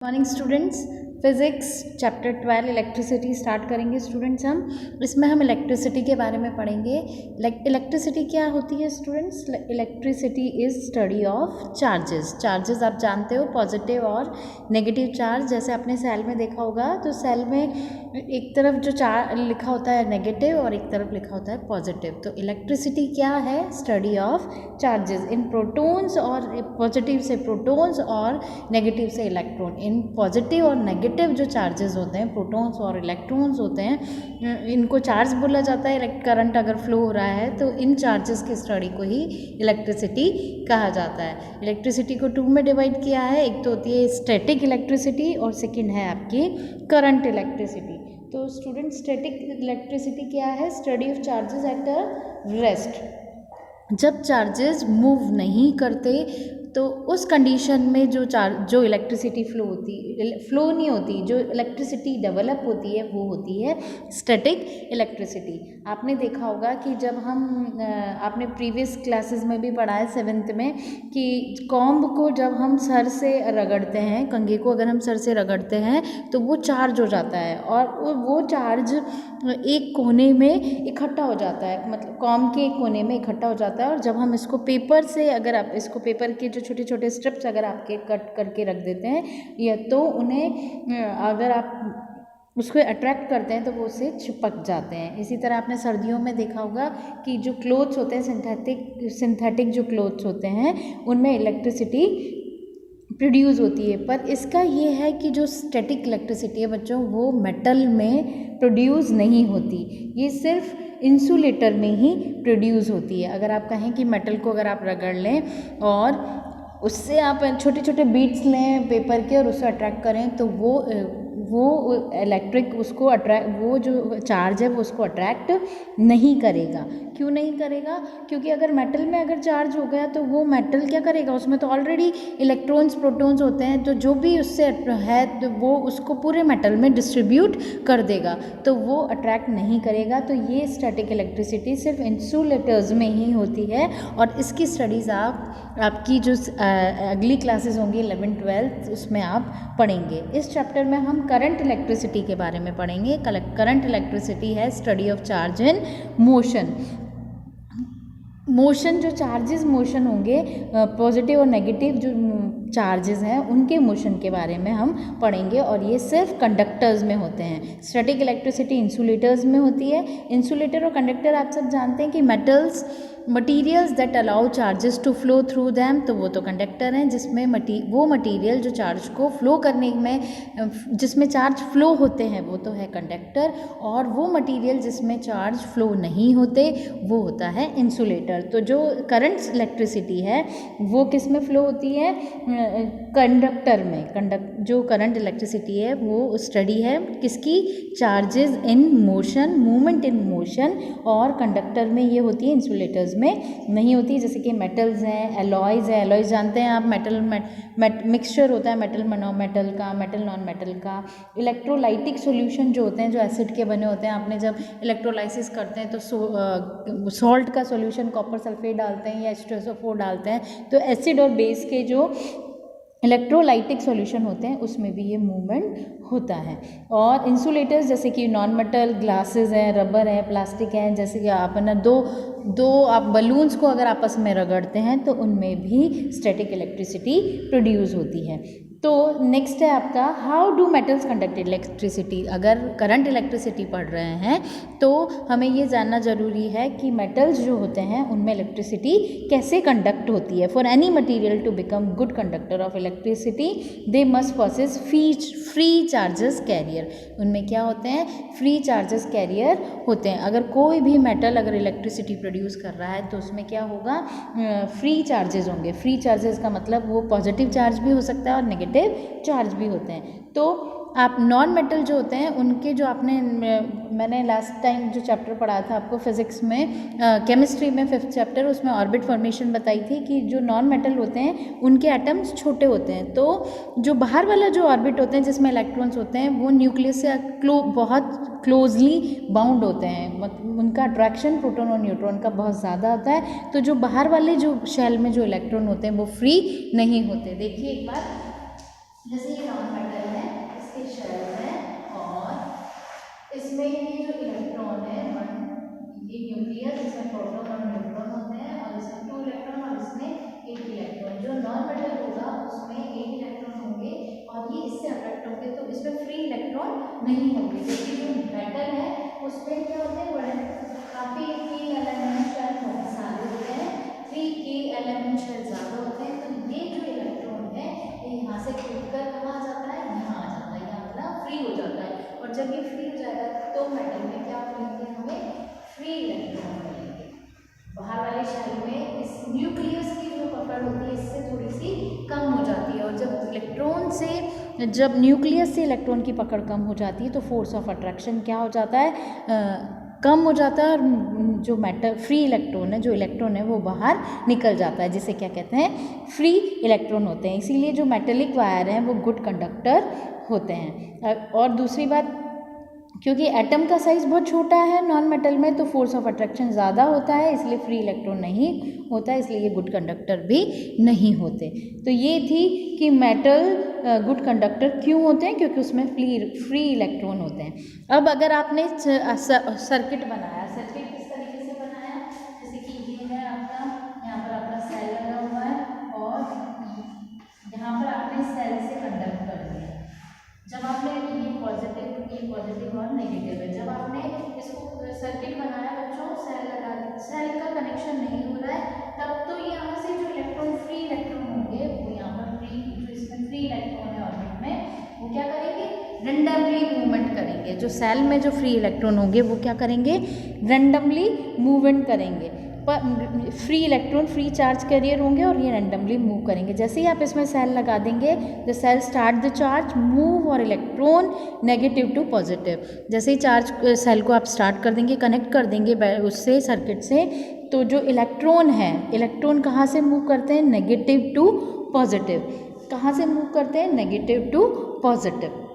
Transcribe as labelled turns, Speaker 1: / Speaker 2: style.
Speaker 1: Morning students, physics chapter 12 electricity start करेंगे students. इसमें हम इलेक्ट्रिसिटी के बारे में पढ़ेंगे। इलेक्ट्रिसिटी क्या होती है students? Electricity is study of charges. Charges आप जानते हो, पॉजिटिव और नेगेटिव चार्ज। जैसे आपने सेल में देखा होगा तो सेल में एक तरफ जो चार्ज लिखा होता है नेगेटिव और एक तरफ लिखा होता है पॉजिटिव। तो इलेक्ट्रिसिटी क्या है? Study of charges in protons, और पॉजिटिव से प्रोटॉन्स और नेगेटिव से इलेक्ट्रॉन। इन पॉजिटिव और नेगेटिव जो चार्जेस होते हैं, प्रोटॉन्स और इलेक्ट्रॉन्स होते हैं, इनको चार्ज बोला जाता है। करंट अगर फ्लो हो रहा है तो इन चार्जेस की स्टडी को ही इलेक्ट्रिसिटी कहा जाता है। इलेक्ट्रिसिटी को टू में डिवाइड किया है। एक तो होती है स्टैटिक इलेक्ट्रिसिटी और सेकेंड है आपकी करंट इलेक्ट्रिसिटी। तो स्टूडेंट, स्टैटिक इलेक्ट्रिसिटी क्या है? Study of charges at a rest. जब चार्जेस मूव नहीं करते तो उस कंडीशन में जो इलेक्ट्रिसिटी फ्लो नहीं होती, जो इलेक्ट्रिसिटी डेवलप होती है वो होती है स्टैटिक इलेक्ट्रिसिटी। आपने देखा होगा कि जब हम आपने प्रीवियस क्लासेस में भी पढ़ा है 7th में कि कॉम्ब को जब हम सर से रगड़ते हैं, कंघे को अगर हम सर से रगड़ते हैं तो वो चार्ज हो जाता है और वो चार्ज एक कोने में इकट्ठा हो जाता है, मतलब कॉम्ब के एक कोने में इकट्ठा हो जाता है। और जब हम इसको पेपर से, अगर आप इसको पेपर के जो छोटे छोटे स्ट्रिप्स अगर आपके कट करके रख देते हैं या तो उन्हें अगर आप उसको अट्रैक्ट करते हैं तो वो उससे चिपक जाते हैं। इसी तरह आपने सर्दियों में देखा होगा कि जो क्लोथ्स होते हैं, सिंथेटिक जो क्लोथ्स होते हैं, उनमें इलेक्ट्रिसिटी प्रोड्यूस होती है। पर इसका ये है कि जो स्टैटिक इलेक्ट्रिसिटी है बच्चों, वो मेटल में प्रोड्यूस नहीं होती, ये सिर्फ इंसुलेटर में ही प्रोड्यूस होती है। अगर आप कहें कि मेटल को अगर आप रगड़ लें और उससे आप छोटे छोटे बीट्स लें पेपर के और उससे अट्रैक्ट करें तो वो इलेक्ट्रिक उसको अट्रैक्ट, वो जो चार्ज है वो उसको अट्रैक्ट नहीं करेगा। क्यों नहीं करेगा? क्योंकि अगर मेटल में अगर चार्ज हो गया तो वो मेटल क्या करेगा, उसमें तो ऑलरेडी इलेक्ट्रॉन्स प्रोटॉन्स होते हैं, तो जो भी उससे है तो वो उसको पूरे मेटल में डिस्ट्रीब्यूट कर देगा, तो वो अट्रैक्ट नहीं करेगा। तो ये स्टैटिक इलेक्ट्रिसिटी सिर्फ इंसुलेटर्स में ही होती है और इसकी स्टडीज़ आपकी जो अगली क्लासेस होंगी 11th 12th उसमें आप पढ़ेंगे। इस चैप्टर में हम करंट इलेक्ट्रिसिटी के बारे में पढ़ेंगे। करंट इलेक्ट्रिसिटी है study of charge in motion. Motion, जो चार्जेस मोशन होंगे, पॉजिटिव और नेगेटिव जो चार्जेस हैं उनके मोशन के बारे में हम पढ़ेंगे और ये सिर्फ कंडक्टर्स में होते हैं। स्टैटिक इलेक्ट्रिसिटी इंसुलेटर्स में होती है। इंसुलेटर और कंडक्टर आप सब जानते हैं कि materials that allow charges to flow through them, तो वो तो कंडक्टर हैं, जिसमें वो मटीरियल जो चार्ज को फ्लो करने में, जिसमें चार्ज फ्लो होते हैं वो तो है कंडक्टर, और वो मटीरियल जिसमें चार्ज फ्लो नहीं होते वो होता है इंसुलेटर। तो जो करंट इलेक्ट्रिसिटी है वो किस में फ्लो होती है? कंडक्टर में। जो करंट इलेक्ट्रिसिटी है वो स्टडी है किसकी? Charges in motion, movement in motion, और कंडक्टर में ये होती है, इंसुलेटर्स में नहीं होती। जैसे कि मेटल्स हैं, एलॉयज़ है, एलॉयज़ जानते हैं आप, मेटल मिक्सचर होता है मेटल नॉन मेटल का, मेटल नॉन मेटल का। इलेक्ट्रोलाइटिक सॉल्यूशन जो होते हैं, जो एसिड के बने होते हैं, आपने जब इलेक्ट्रोलाइसिस करते हैं तो सॉल्ट का सॉल्यूशन कॉपर सल्फेट डालते हैं या H2SO4 डालते हैं, तो एसिड और बेस के जो इलेक्ट्रोलाइटिक सॉल्यूशन होते हैं उसमें भी ये मूवमेंट होता है। और इंसुलेटर्स जैसे कि नॉन मेटल, ग्लासेस हैं, रबर है, प्लास्टिक हैं, जैसे कि आप ना दो आप बलून्स को अगर आपस में रगड़ते हैं तो उनमें भी स्टैटिक इलेक्ट्रिसिटी प्रोड्यूस होती है। तो नेक्स्ट है आपका, how do metals conduct electricity. अगर करंट इलेक्ट्रिसिटी पढ़ रहे हैं तो हमें ये जानना ज़रूरी है कि मेटल्स जो होते हैं उनमें इलेक्ट्रिसिटी कैसे कंडक्ट होती है। For any material to become good conductor of electricity they must possess free charges carrier. उनमें क्या होते हैं? फ्री चार्जेस कैरियर होते हैं। अगर कोई भी मेटल अगर इलेक्ट्रिसिटी प्रोड्यूस कर रहा है तो उसमें क्या होगा? फ्री चार्जेस होंगे। फ्री चार्जेस का मतलब वो पॉजिटिव चार्ज भी हो सकता है और नेगेटिव चार्ज भी होते हैं। तो आप नॉन मेटल जो होते हैं उनके जो मैंने लास्ट टाइम जो चैप्टर पढ़ाया था आपको फिजिक्स में, केमिस्ट्री में 5th चैप्टर, उसमें ऑर्बिट फॉर्मेशन बताई थी कि जो नॉन मेटल होते हैं उनके एटम्स छोटे होते हैं। तो जो बाहर वाला जो ऑर्बिट होते हैं जिसमें इलेक्ट्रॉन्स होते हैं वो न्यूक्लियस से बहुत क्लोजली बाउंड होते हैं, मतलब उनका अट्रैक्शन प्रोटॉन और न्यूट्रॉन का बहुत ज़्यादा होता है। तो जो बाहर वाले जो शेल में जो इलेक्ट्रॉन होते हैं वो फ्री नहीं होते। देखिए एक बार, जैसे ये नॉन मेटल है, इसके शेल है और इसमें ये जो इलेक्ट्रॉन है ये न्यूक्लियस, इसमें प्रोटॉन और न्यूट्रॉन होते हैं और इसमें 2 इलेक्ट्रॉन और इसमें 8 इलेक्ट्रॉन। जो नॉन मेटल होगा उसमें 8 इलेक्ट्रॉन होंगे और ये इससे अट्रैक्ट होंगे तो इसमें फ्री इलेक्ट्रॉन नहीं होंगे। जबकि जो मेटल है उसमें क्या होते हैं, बड़े काफ़ी फ्री एलिमेंट शेल बहुत सारे होते हैं, फ्री के एलिमेंट शेल ज़्यादा होते हैं। तो ये जो इलेक्ट्रॉन है ये यहाँ से टूट कर कहाँ आ जाता है, यहाँ आ जाता है, यहाँ अपना फ्री हो जाता है। और जब ये फ्री हो जाएगा तो मेटल में क्या मिलेंगे, हमें फ्री इलेक्ट्रॉन मिलेंगे। बाहर वाले शेल में इस न्यूक्लियस की जो पकड़ होती है इससे थोड़ी सी कम हो जाती है और जब न्यूक्लियस से इलेक्ट्रॉन की पकड़ कम हो जाती है तो फोर्स ऑफ अट्रैक्शन क्या हो जाता है, कम हो जाता है और जो मेटल फ्री इलेक्ट्रॉन है, जो इलेक्ट्रॉन है वो बाहर निकल जाता है, जिसे क्या कहते हैं, फ्री इलेक्ट्रॉन होते हैं। इसीलिए जो मेटेलिक वायर हैं वो गुड कंडक्टर होते हैं। और दूसरी बात, क्योंकि एटम का साइज़ बहुत छोटा है नॉन मेटल में तो फोर्स ऑफ अट्रैक्शन ज़्यादा होता है, इसलिए फ्री इलेक्ट्रॉन नहीं होता है, इसलिए ये गुड कंडक्टर भी नहीं होते। तो ये थी कि मेटल गुड कंडक्टर क्यों होते हैं, क्योंकि उसमें फ्री इलेक्ट्रॉन होते हैं। अब अगर आपने सर्किट बनाया, सर्किट किस तरीके से बनाया, जैसे कि ये है आपका, यहाँ पर आपका सेल लगा हुआ है और यहाँ पर आपने सेल से कंडक्ट कर दिया। जब आपने ये पॉजिटिव और नेगेटिव है, जब आपने इसको सर्किट बनाया बच्चों, सेल लगा दिया, सेल का कनेक्शन नहीं हो रहा है, तब तो यहाँ से जो इलेक्ट्रॉन फ्री इलेक्ट्रॉन होंगे वो यहाँ पर जो इसमें फ्री इलेक्ट्रॉन है ऑर्बिट में, वो क्या करेंगे, रेंडमली मूवमेंट करेंगे। जो सेल में जो फ्री इलेक्ट्रॉन होंगे वो क्या करेंगे, रेंडमली मूवमेंट करेंगे। Free electron free charge carrier होंगे और ये रैंडमली मूव करेंगे। जैसे ही आप इसमें सेल लगा देंगे, the cell start the charge move और इलेक्ट्रॉन नेगेटिव टू पॉजिटिव। जैसे ही चार्ज सेल को आप स्टार्ट कर देंगे, कनेक्ट कर देंगे उससे सर्किट से, तो जो इलेक्ट्रॉन है, इलेक्ट्रॉन कहाँ से मूव करते हैं, नेगेटिव टू पॉजिटिव। कहाँ से मूव करते हैं, नेगेटिव टू पॉजिटिव।